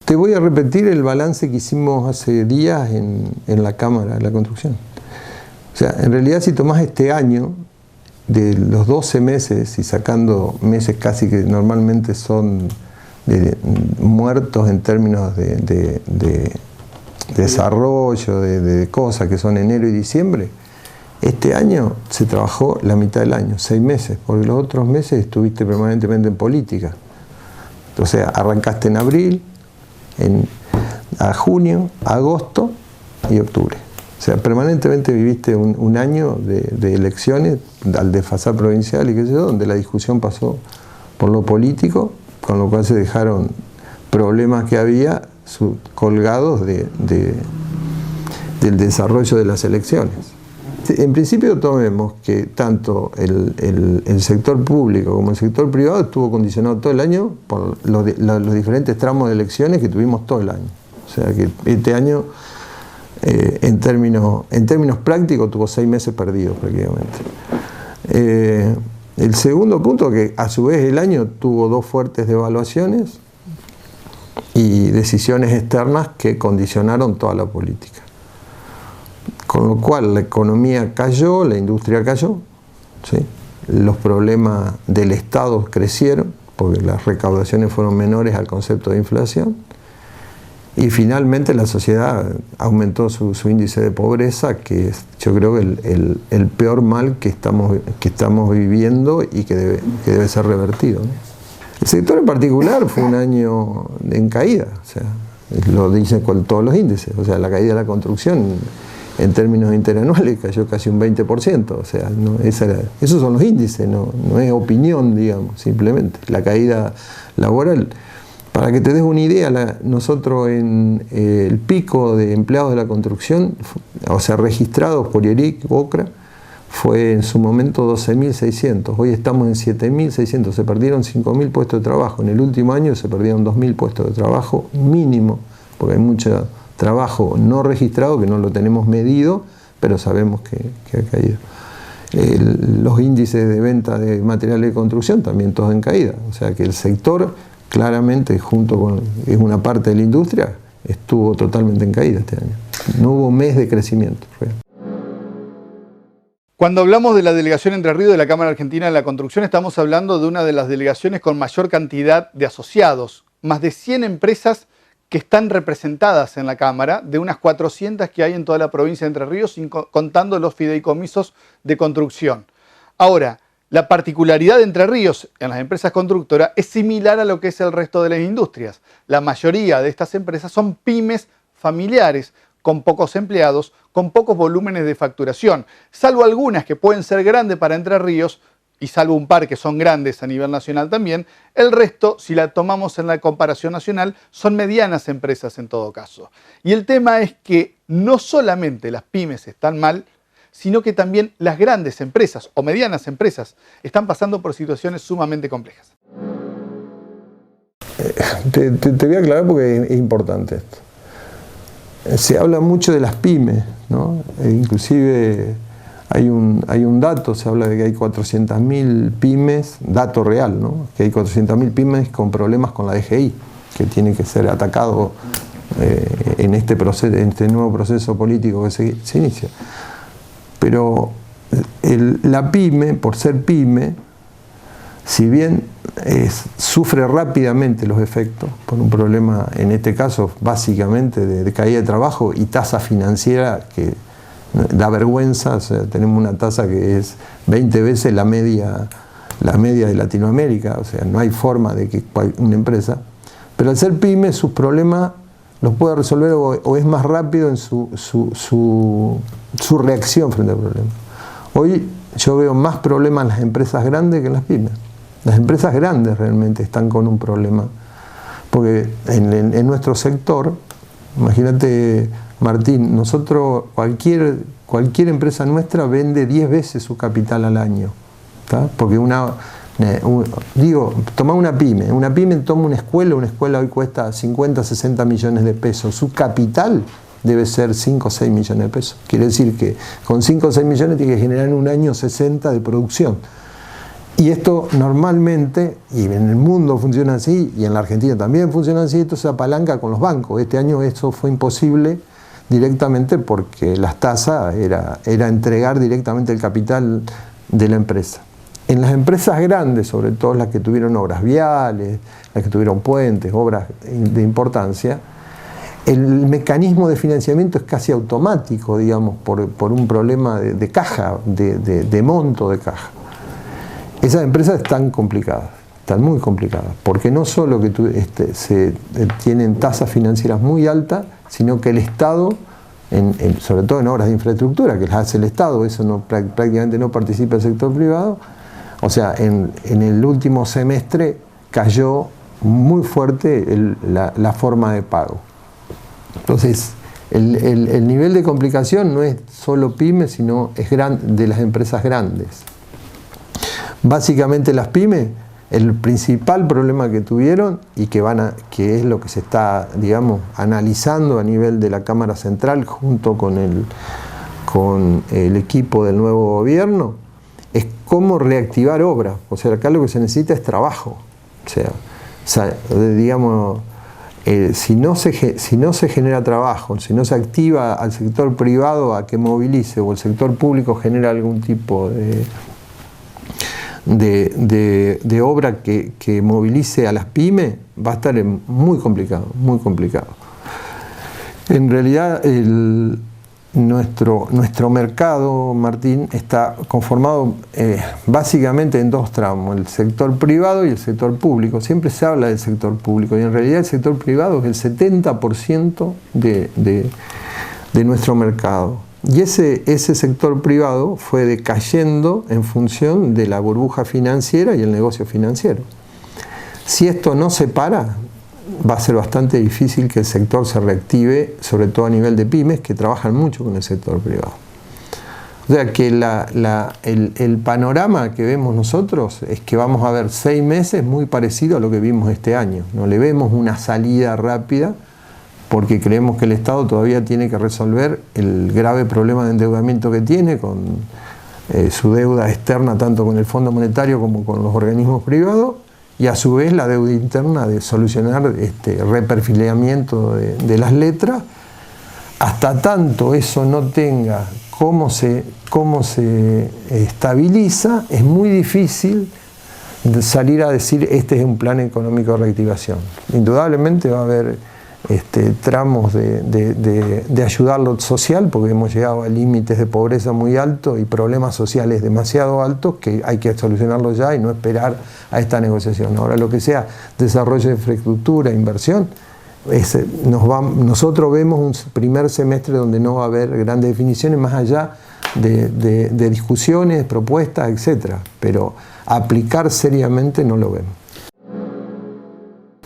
Te voy a repetir el balance que hicimos hace días en la Cámara de la Construcción. O sea, en realidad si tomás este año, de los 12 meses y sacando meses casi que normalmente son muertos en términos de desarrollo, de cosas que son enero y diciembre, este año se trabajó la mitad del año, 6 meses, porque los otros meses estuviste permanentemente en política. O sea, arrancaste en abril, a junio, agosto y octubre. O sea, permanentemente viviste un año de elecciones al desfasar provincial y qué sé yo, donde la discusión pasó por lo político, con lo cual se dejaron problemas que había colgados del desarrollo de las elecciones. En principio tomemos que tanto el sector público como el sector privado estuvo condicionado todo el año por los diferentes tramos de elecciones que tuvimos todo el año. O sea que este año, en términos prácticos, tuvo 6 meses perdidos prácticamente. El segundo punto, que a su vez el año tuvo 2 fuertes devaluaciones y decisiones externas que condicionaron toda la política. Con lo cual la economía cayó, la industria cayó, ¿sí? Los problemas del Estado crecieron, porque las recaudaciones fueron menores al concepto de inflación, y finalmente la sociedad aumentó su índice de pobreza, que es, yo creo que el peor mal que estamos viviendo y que debe ser revertido, ¿no? El sector en particular fue un año en caída, o sea, lo dicen con todos los índices, o sea, la caída de la construcción en términos interanuales cayó casi un 20%, o sea, esos son los índices, no es opinión, digamos, simplemente. La caída laboral, para que te des una idea, nosotros en el pico de empleados de la construcción, o sea, registrados por IERIC, OCRA, fue en su momento 12.600, hoy estamos en 7.600, se perdieron 5.000 puestos de trabajo, en el último año se perdieron 2.000 puestos de trabajo mínimo, porque hay mucho trabajo no registrado que no lo tenemos medido, pero sabemos que ha caído. Los índices de venta de materiales de construcción también todos en caída, o sea que el sector claramente, junto con una parte de la industria, estuvo totalmente en caída este año. No hubo mes de crecimiento real. Cuando hablamos de la delegación Entre Ríos de la Cámara Argentina de la Construcción, estamos hablando de una de las delegaciones con mayor cantidad de asociados, más de 100 empresas que están representadas en la Cámara, de unas 400 que hay en toda la provincia de Entre Ríos, contando los fideicomisos de construcción. Ahora, la particularidad de Entre Ríos en las empresas constructoras es similar a lo que es el resto de las industrias. La mayoría de estas empresas son pymes familiares, con pocos empleados, con pocos volúmenes de facturación, salvo algunas que pueden ser grandes para Entre Ríos, y salvo un par que son grandes a nivel nacional también, el resto, si la tomamos en la comparación nacional, son medianas empresas en todo caso. Y el tema es que no solamente las pymes están mal, sino que también las grandes empresas o medianas empresas están pasando por situaciones sumamente complejas. Te voy a aclarar porque es importante esto. Se habla mucho de las pymes, ¿no? Inclusive hay un dato, se habla de que hay 400.000 pymes, dato real, ¿no? Que hay 400.000 pymes con problemas con la DGI, que tiene que ser atacado en este nuevo proceso político que se inicia. Pero la pyme, por ser pyme, si bien sufre rápidamente los efectos por un problema, en este caso básicamente de caída de trabajo y tasa financiera que da vergüenza, o sea, tenemos una tasa que es 20 veces la media de Latinoamérica, o sea, no hay forma de que una empresa, pero al ser pyme sus problemas los puede resolver o es más rápido en su reacción frente al problema. Hoy yo veo más problemas en las empresas grandes que en las pymes. Las empresas grandes realmente están con un problema, porque en nuestro sector, imagínate Martín, nosotros, cualquier empresa nuestra vende 10 veces su capital al año, ¿tá? Porque toma una pyme toma una escuela hoy cuesta 50, 60 millones de pesos, su capital debe ser 5 o 6 millones de pesos, quiere decir que con 5 o 6 millones tiene que generar en un año 60 de producción. Y esto normalmente, y en el mundo funciona así, y en la Argentina también funciona así, esto se apalanca con los bancos. Este año eso fue imposible directamente porque las tasas era entregar directamente el capital de la empresa. En las empresas grandes, sobre todo las que tuvieron obras viales, las que tuvieron puentes, obras de importancia, el mecanismo de financiamiento es casi automático, digamos, por un problema de caja, de monto de caja. Esas empresas están complicadas, están muy complicadas, porque no solo que tienen tasas financieras muy altas, sino que el Estado, sobre todo en obras de infraestructura, que las hace el Estado, eso prácticamente no participa el sector privado. O sea, en el último semestre cayó muy fuerte la forma de pago. Entonces, el nivel de complicación no es solo pymes, sino es de las empresas grandes. Básicamente las pymes, el principal problema que tuvieron y que es lo que se está, digamos, analizando a nivel de la Cámara Central junto con el equipo del nuevo gobierno, es cómo reactivar obras. O sea, acá lo que se necesita es trabajo. O sea digamos, si no se genera trabajo, si no se activa al sector privado a que movilice, o el sector público genera algún tipo de obra que movilice a las pymes, va a estar muy complicado, muy complicado. En realidad, nuestro mercado, Martín, está conformado básicamente en dos tramos, el sector privado y el sector público. Siempre se habla del sector público y en realidad el sector privado es el 70% de nuestro mercado. Y ese sector privado fue decayendo en función de la burbuja financiera y el negocio financiero. Si esto no se para, va a ser bastante difícil que el sector se reactive, sobre todo a nivel de pymes, que trabajan mucho con el sector privado. O sea que el panorama que vemos nosotros es que vamos a ver 6 meses muy parecido a lo que vimos este año. No le vemos una salida rápida porque creemos que el Estado todavía tiene que resolver el grave problema de endeudamiento que tiene con su deuda externa, tanto con el Fondo Monetario como con los organismos privados, y a su vez la deuda interna de solucionar reperfileamiento de las letras. Hasta tanto eso no tenga cómo se estabiliza, es muy difícil salir a decir este es un plan económico de reactivación. Indudablemente va a haber tramos de ayudarlo social, porque hemos llegado a límites de pobreza muy altos y problemas sociales demasiado altos que hay que solucionarlos ya y no esperar a esta negociación. Ahora, lo que sea desarrollo de infraestructura, inversión, nosotros vemos un primer semestre donde no va a haber grandes definiciones más allá de discusiones, propuestas, etc. Pero aplicar seriamente no lo vemos.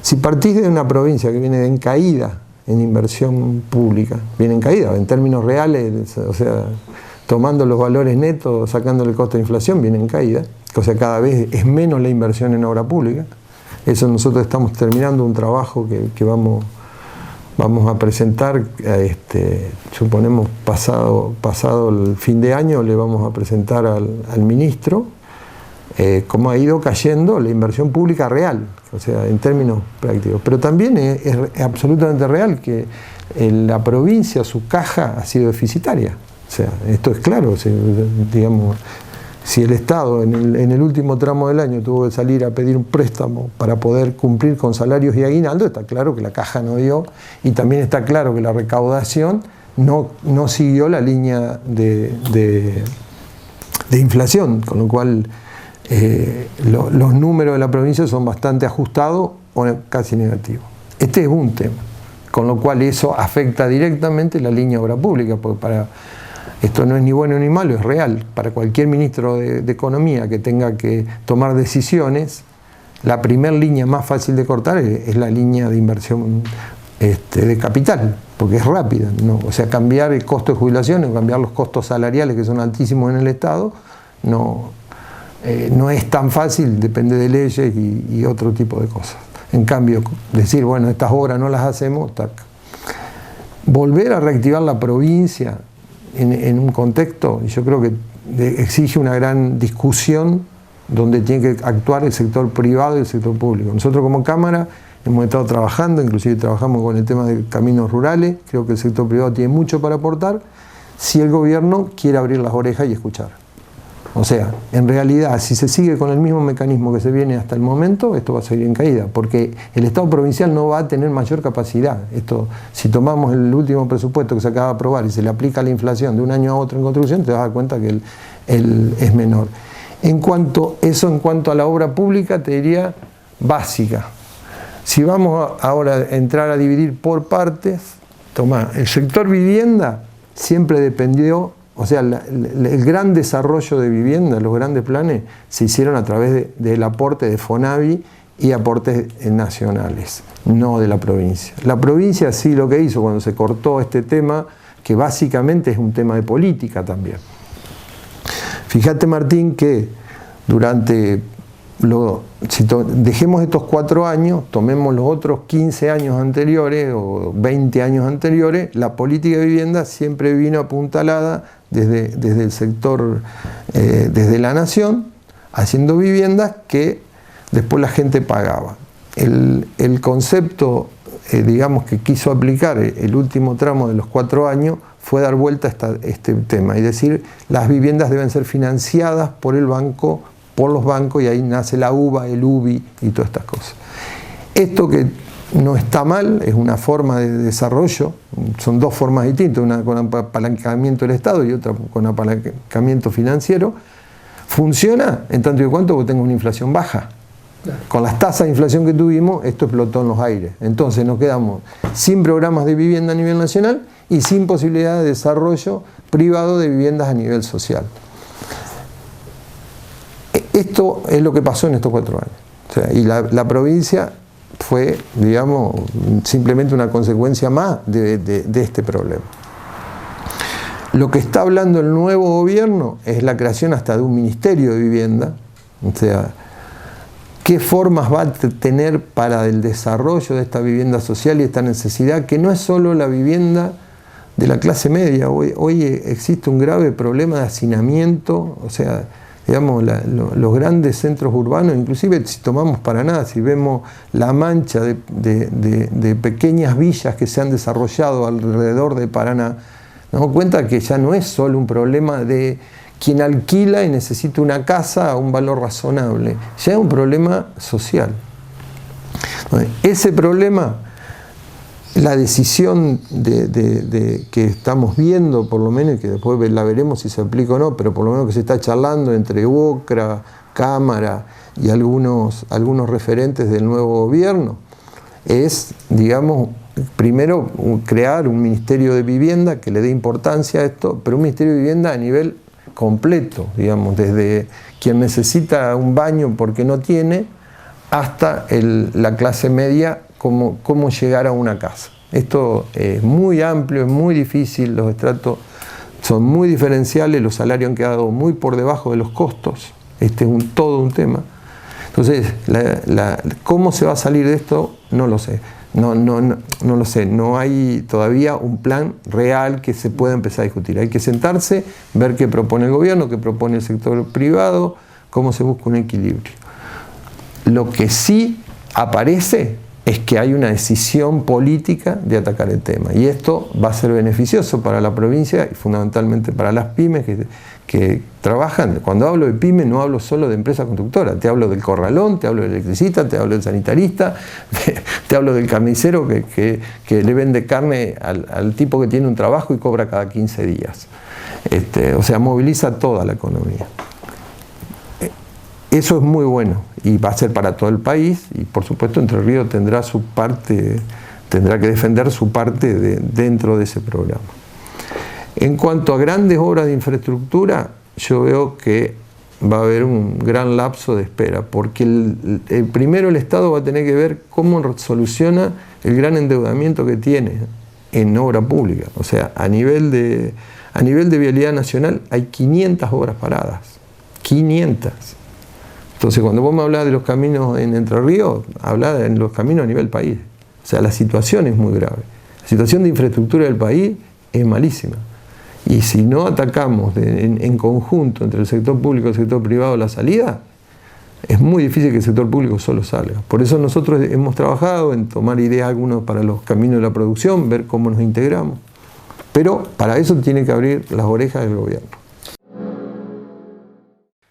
Si partís de una provincia que viene en caída en inversión pública, viene en caída, en términos reales, o sea, tomando los valores netos, sacando el costo de inflación, viene en caída, o sea, cada vez es menos la inversión en obra pública. Eso nosotros estamos terminando un trabajo que vamos a presentar, suponemos pasado el fin de año, le vamos a presentar al ministro cómo ha ido cayendo la inversión pública real, o sea, en términos prácticos. Pero también es absolutamente real que la provincia, su caja ha sido deficitaria. O sea, esto es claro, digamos, si el Estado en el último tramo del año tuvo que salir a pedir un préstamo para poder cumplir con salarios y aguinaldo, está claro que la caja no dio, y también está claro que la recaudación no siguió la línea de inflación, con lo cual los números de la provincia son bastante ajustados o casi negativos. Este es un tema, con lo cual eso afecta directamente la línea de obra pública, porque esto no es ni bueno ni malo, es real. Para cualquier ministro de Economía que tenga que tomar decisiones, la primera línea más fácil de cortar es la línea de inversión de capital, porque es rápida, ¿no? O sea, cambiar el costo de jubilación o cambiar los costos salariales, que son altísimos en el Estado, no es tan fácil, depende de leyes y otro tipo de cosas. En cambio, decir, bueno, estas obras no las hacemos, volver a reactivar la provincia en un contexto, yo creo que exige una gran discusión donde tiene que actuar el sector privado y el sector público. Nosotros como Cámara hemos estado trabajando, inclusive trabajamos con el tema de caminos rurales, creo que el sector privado tiene mucho para aportar, si el gobierno quiere abrir las orejas y escuchar. O sea, en realidad, si se sigue con el mismo mecanismo que se viene hasta el momento, esto va a seguir en caída, porque el Estado provincial no va a tener mayor capacidad. Esto, si tomamos el último presupuesto que se acaba de aprobar y se le aplica la inflación de un año a otro en construcción, te vas a dar cuenta que es menor. En cuanto a la obra pública, te diría básica. Si vamos ahora a entrar a dividir por partes, toma, el sector vivienda siempre dependió. O sea, el gran desarrollo de vivienda, los grandes planes, se hicieron a través del aporte de Fonavi y aportes nacionales, no de la provincia. La provincia sí lo que hizo cuando se cortó este tema, que básicamente es un tema de política también. Fíjate, Martín, que durante dejemos estos 4 años, tomemos los otros 15 años anteriores o 20 años anteriores, la política de vivienda siempre vino apuntalada desde el sector, desde la nación, haciendo viviendas que después la gente pagaba. El concepto, digamos, que quiso aplicar el último tramo de los 4 años fue dar vuelta a este tema y decir, las viviendas deben ser financiadas por el banco, por los bancos, y ahí nace la UBA, el UBI y todas estas cosas. Esto que no está mal, es una forma de desarrollo, son dos formas distintas, una con apalancamiento del Estado y otra con apalancamiento financiero. Funciona en tanto y cuanto vos tengas una inflación baja. Con las tasas de inflación que tuvimos, esto explotó en los aires. Entonces nos quedamos sin programas de vivienda a nivel nacional y sin posibilidad de desarrollo privado de viviendas a nivel social. Esto es lo que pasó en estos 4 años. O sea, y la provincia fue, digamos, simplemente una consecuencia más de este problema. Lo que está hablando el nuevo gobierno es la creación hasta de un ministerio de vivienda. O sea, ¿qué formas va a tener para el desarrollo de esta vivienda social y esta necesidad? Que no es solo la vivienda de la clase media. Hoy existe un grave problema de hacinamiento, o sea, digamos, los grandes centros urbanos, inclusive si tomamos Paraná, si vemos la mancha de pequeñas villas que se han desarrollado alrededor de Paraná, nos damos cuenta que ya no es solo un problema de quien alquila y necesita una casa a un valor razonable, ya es un problema social. Ese problema, la decisión que estamos viendo, por lo menos, y que después la veremos si se aplica o no, pero por lo menos que se está charlando entre UOCRA, Cámara y algunos referentes del nuevo gobierno, es, digamos, primero crear un ministerio de vivienda que le dé importancia a esto, pero un ministerio de vivienda a nivel completo, digamos, desde quien necesita un baño porque no tiene, hasta la clase media, cómo llegar a una casa. Esto es muy amplio, es muy difícil, los estratos son muy diferenciales, los salarios han quedado muy por debajo de los costos, este es todo un tema. Entonces, ¿cómo se va a salir de esto? No lo sé. No lo sé, no hay todavía un plan real que se pueda empezar a discutir. Hay que sentarse, ver qué propone el gobierno, qué propone el sector privado, cómo se busca un equilibrio. Lo que sí aparece es que hay una decisión política de atacar el tema. Y esto va a ser beneficioso para la provincia y fundamentalmente para las pymes que trabajan. Cuando hablo de pymes no hablo solo de empresas constructoras, te hablo del corralón, te hablo del electricista, te hablo del sanitarista, te hablo del carnicero que le vende carne al tipo que tiene un trabajo y cobra cada 15 días. O sea, moviliza toda la economía. Eso es muy bueno y va a ser para todo el país y por supuesto Entre Ríos tendrá su parte, tendrá que defender su parte dentro de ese programa. En cuanto a grandes obras de infraestructura, yo veo que va a haber un gran lapso de espera, porque primero el Estado va a tener que ver cómo soluciona el gran endeudamiento que tiene en obra pública. O sea, a nivel de vialidad nacional hay 500 obras paradas, 500. Entonces, cuando vos me hablás de los caminos en Entre Ríos, hablás de los caminos a nivel país. O sea, la situación es muy grave. La situación de infraestructura del país es malísima. Y si no atacamos en conjunto entre el sector público y el sector privado la salida, es muy difícil que el sector público solo salga. Por eso nosotros hemos trabajado en tomar ideas algunos para los caminos de la producción, ver cómo nos integramos. Pero para eso tiene que abrir las orejas del gobierno.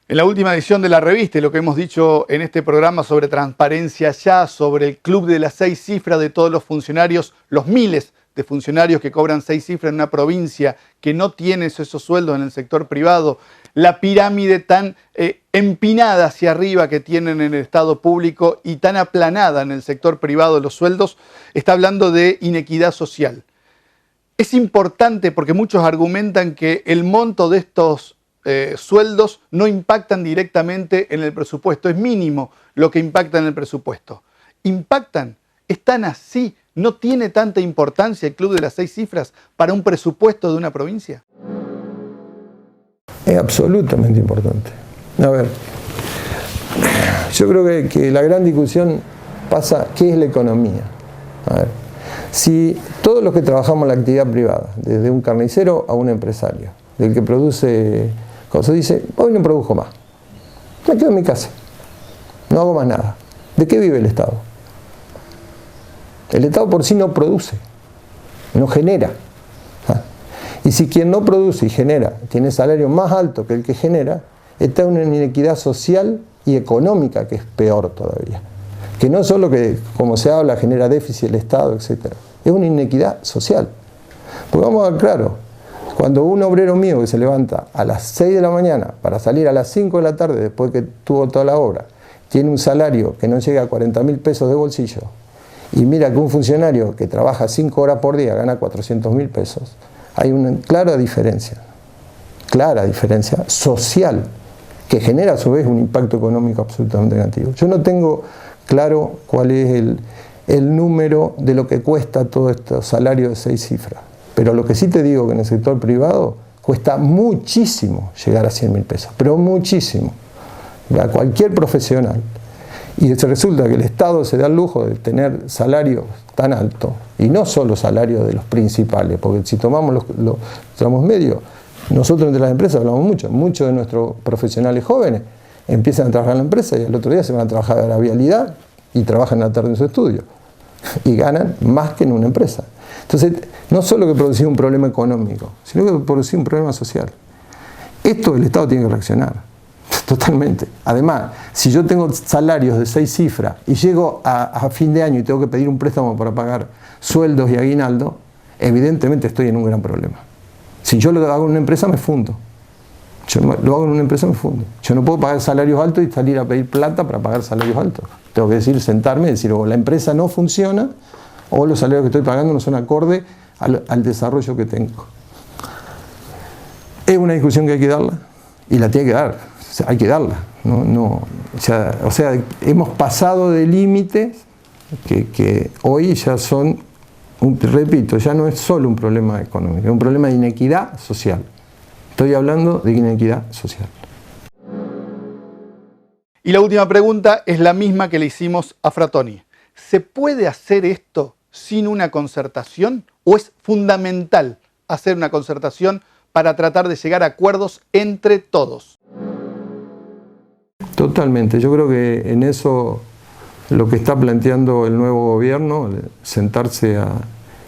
En la última edición de la revista, y lo que hemos dicho en este programa sobre Transparencia Ya, sobre el club de las 6 cifras de todos los funcionarios, los miles de funcionarios que cobran 6 cifras en una provincia que no tiene esos sueldos en el sector privado, la pirámide tan empinada hacia arriba que tienen en el Estado público y tan aplanada en el sector privado los sueldos, está hablando de inequidad social. Es importante porque muchos argumentan que el monto de estos sueldos no impactan directamente en el presupuesto, es mínimo lo que impacta en el presupuesto. ¿Impactan? ¿Están así? ¿No tiene tanta importancia el club de las 6 cifras para un presupuesto de una provincia? Es absolutamente importante. A ver, yo creo que la gran discusión pasa, ¿qué es la economía? A ver, si todos los que trabajamos en la actividad privada, desde un carnicero a un empresario, del que produce cosas, dice, hoy no produjo más, me quedo en mi casa, no hago más nada. ¿De qué vive el Estado? El Estado por sí no produce, no genera. Y si quien no produce y genera tiene salario más alto que el que genera, está en una inequidad social y económica que es peor todavía. Que no solo que, como se habla, genera déficit el Estado, etc. Es una inequidad social. Porque vamos a ver claro, cuando un obrero mío que se levanta a las 6 de la mañana para salir a las 5 de la tarde después que tuvo toda la obra, tiene un salario que no llega a 40.000 pesos de bolsillo, y mira que un funcionario que trabaja 5 horas por día gana 400.000 pesos, hay una clara diferencia social, que genera a su vez un impacto económico absolutamente negativo. Yo no tengo claro cuál es el número de lo que cuesta todo este salario de 6 cifras, pero lo que sí te digo que en el sector privado cuesta muchísimo llegar a 100.000 pesos, pero muchísimo, a cualquier profesional. Y resulta que el Estado se da el lujo de tener salarios tan altos, y no solo salarios de los principales, porque si tomamos los tramos medios, nosotros entre las empresas hablamos muchos de nuestros profesionales jóvenes empiezan a trabajar en la empresa y al otro día se van a trabajar a la vialidad y trabajan en la tarde en su estudio y ganan más que en una empresa. Entonces, no solo que producía un problema económico, sino que producía un problema social. Esto el Estado tiene que reaccionar. Totalmente. Además, si yo tengo salarios de 6 cifras y llego a fin de año y tengo que pedir un préstamo para pagar sueldos y aguinaldo, evidentemente estoy en un gran problema. Si yo lo hago en una empresa me fundo. Yo no puedo pagar salarios altos y salir a pedir plata para pagar salarios altos. Tengo que sentarme y decir, o la empresa no funciona o los salarios que estoy pagando no son acorde al desarrollo que tengo. Es una discusión que hay que darla y la tiene que dar. O sea, hay que darla. O sea, hemos pasado de límites que hoy ya son, repito, ya no es solo un problema económico, es un problema de inequidad social. Estoy hablando de inequidad social. Y la última pregunta es la misma que le hicimos a Frattoni. ¿Se puede hacer esto sin una concertación o es fundamental hacer una concertación para tratar de llegar a acuerdos entre todos? Totalmente. Yo creo que en eso lo que está planteando el nuevo gobierno, sentarse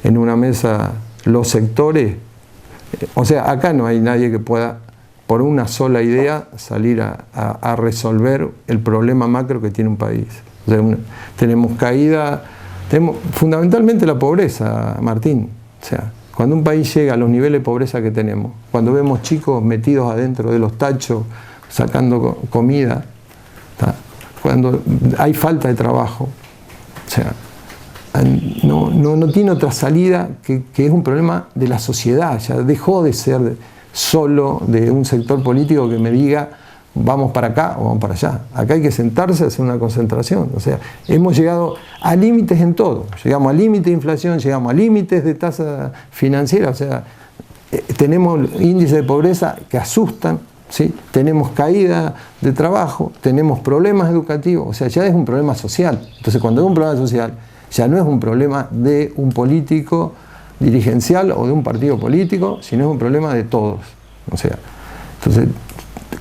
en una mesa los sectores, o sea, acá no hay nadie que pueda, por una sola idea, salir a resolver el problema macro que tiene un país. O sea, tenemos caída, tenemos fundamentalmente la pobreza, Martín. O sea, cuando un país llega a los niveles de pobreza que tenemos, cuando vemos chicos metidos adentro de los tachos, sacando comida, cuando hay falta de trabajo, o sea, no tiene otra salida que es un problema de la sociedad. Ya dejó de ser solo de un sector político que me diga vamos para acá o vamos para allá. Acá hay que sentarse a hacer una concentración. O sea, hemos llegado a límites en todo. Llegamos a límites de inflación, llegamos a límites de tasa financiera. O sea, tenemos índices de pobreza que asustan, ¿sí? Tenemos caída de trabajo, tenemos problemas educativos. O sea, ya es un problema social. Entonces, cuando es un problema social, ya no es un problema de un político dirigencial o de un partido político, sino es un problema de todos. O sea, entonces,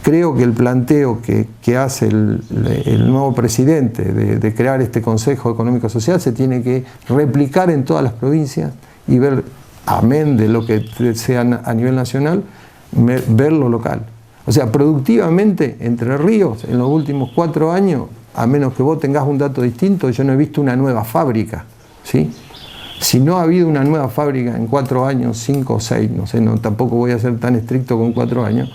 creo que el planteo que hace el nuevo presidente de crear este Consejo Económico Social se tiene que replicar en todas las provincias y ver, amén de lo que sea a nivel nacional, ver lo local. O sea, productivamente, Entre Ríos, en los últimos 4 años, a menos que vos tengas un dato distinto, yo no he visto una nueva fábrica, ¿sí? Si no ha habido una nueva fábrica en 4 años, 5 o 6, no sé, tampoco voy a ser tan estricto con 4 años,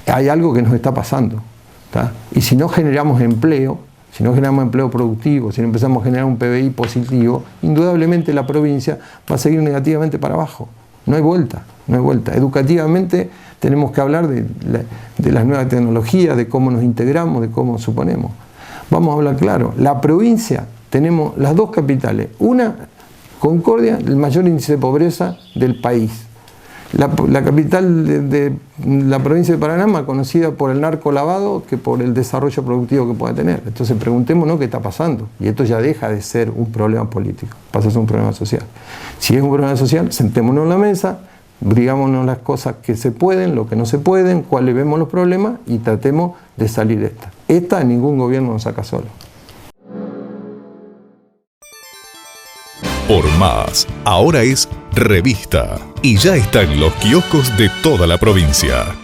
hay algo que nos está pasando, ¿tá? Y si no generamos empleo, si no generamos empleo productivo, si no empezamos a generar un PBI positivo, indudablemente la provincia va a seguir negativamente para abajo. No hay vuelta, no hay vuelta. Educativamente tenemos que hablar de las nuevas tecnologías, de cómo nos integramos, de cómo suponemos. Vamos a hablar claro. La provincia, tenemos las 2 capitales. Una, Concordia, el mayor índice de pobreza del país. La capital de la provincia de Paraná, más conocida por el narcolavado que por el desarrollo productivo que pueda tener. Entonces preguntémonos qué está pasando. Y esto ya deja de ser un problema político, pasa a ser un problema social. Si es un problema social, sentémonos en la mesa, digámonos las cosas que se pueden, lo que no se pueden, cuáles vemos los problemas y tratemos de salir de esta. Esta ningún gobierno nos saca solo. Por Más, ahora es revista y ya está en los kioscos de toda la provincia.